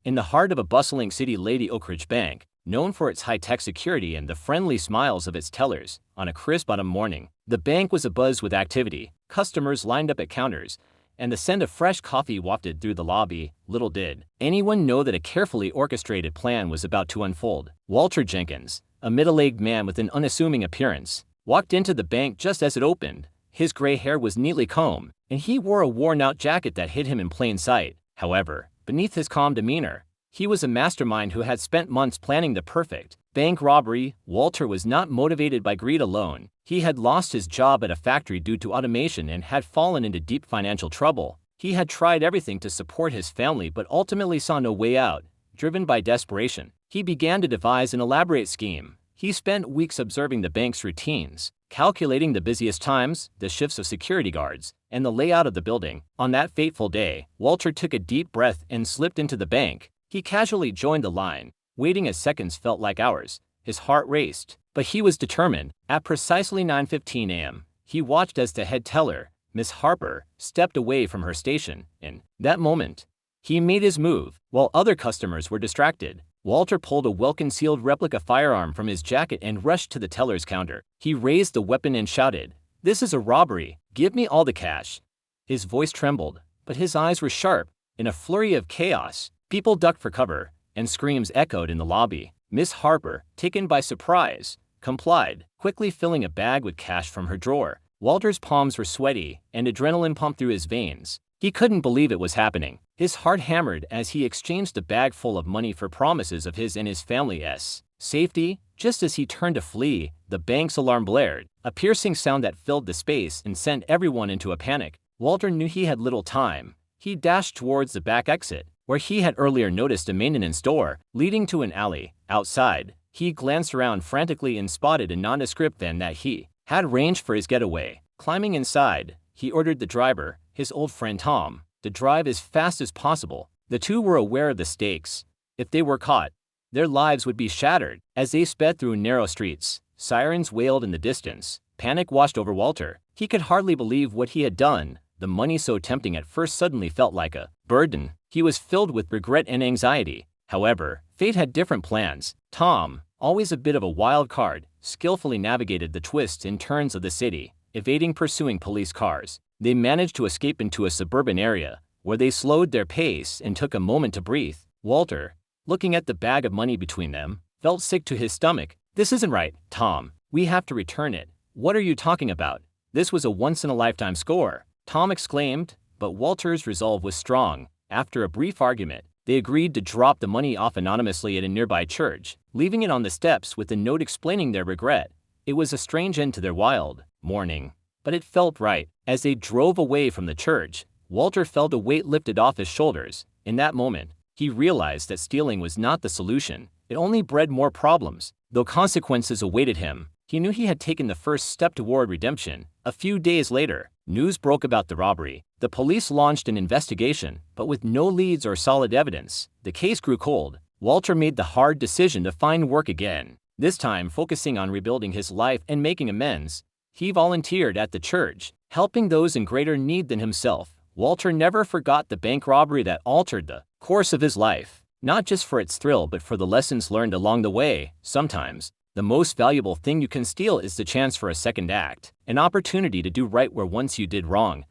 In the heart of a bustling city lay the Oak Ridge Bank, known for its high-tech security and the friendly smiles of its tellers. On a crisp autumn morning, the bank was abuzz with activity. Customers lined up at counters, and the scent of fresh coffee wafted through the lobby. Little did anyone know that a carefully orchestrated plan was about to unfold. Walter Jenkins, a middle-aged man with an unassuming appearance, walked into the bank just as it opened. His gray hair was neatly combed, and he wore a worn-out jacket that hid him in plain sight. However, beneath his calm demeanor, he was a mastermind who had spent months planning the perfect bank robbery. Walter was not motivated by greed alone. He had lost his job at a factory due to automation and had fallen into deep financial trouble. He had tried everything to support his family but ultimately saw no way out. Driven by desperation, he began to devise an elaborate scheme. He spent weeks observing the bank's routines, calculating the busiest times, the shifts of security guards, and the layout of the building. On that fateful day, Walter took a deep breath and slipped into the bank. He casually joined the line, waiting as seconds felt like hours. His heart raced, but he was determined. At precisely 9:15 a.m., he watched as the head teller, Miss Harper, stepped away from her station. In that moment, he made his move. While other customers were distracted, Walter pulled a well-concealed replica firearm from his jacket and rushed to the teller's counter. He raised the weapon and shouted, "This is a robbery. Give me all the cash." His voice trembled, but his eyes were sharp. In a flurry of chaos, people ducked for cover, and screams echoed in the lobby. Miss Harper, taken by surprise, complied, quickly filling a bag with cash from her drawer. Walter's palms were sweaty, and adrenaline pumped through his veins. He couldn't believe it was happening. His heart hammered as he exchanged the bag full of money for promises of his and his family's safety. Just as he turned to flee, the bank's alarm blared, a piercing sound that filled the space and sent everyone into a panic. Walter knew he had little time. He dashed towards the back exit, where he had earlier noticed a maintenance door leading to an alley. Outside, he glanced around frantically and spotted a nondescript van that he had arranged for his getaway. Climbing inside, he ordered the driver, his old friend Tom, to drive as fast as possible. The two were aware of the stakes. If they were caught, their lives would be shattered. As they sped through narrow streets, sirens wailed in the distance. Panic washed over Walter. He could hardly believe what he had done. The money so tempting at first suddenly felt like a burden. He was filled with regret and anxiety. However, fate had different plans. Tom, always a bit of a wild card, skillfully navigated the twists and turns of the city, evading pursuing police cars. They managed to escape into a suburban area, where they slowed their pace and took a moment to breathe. Walter, looking at the bag of money between them, felt sick to his stomach. "This isn't right, Tom. We have to return it." "What are you talking about? This was a once-in-a-lifetime score," Tom exclaimed, but Walter's resolve was strong. After a brief argument, they agreed to drop the money off anonymously at a nearby church, leaving it on the steps with a note explaining their regret. It was a strange end to their wild morning, but it felt right. As they drove away from the church, Walter felt a weight lifted off his shoulders. In that moment, he realized that stealing was not the solution. It only bred more problems. Though consequences awaited him, he knew he had taken the first step toward redemption. A few days later, news broke about the robbery. The police launched an investigation, but with no leads or solid evidence. The case grew cold. Walter made the hard decision to find work again, this time focusing on rebuilding his life and making amends. He volunteered at the church, helping those in greater need than himself. Walter never forgot the bank robbery that altered the course of his life, not just for its thrill but for the lessons learned along the way. Sometimes, the most valuable thing you can steal is the chance for a second act, an opportunity to do right where once you did wrong.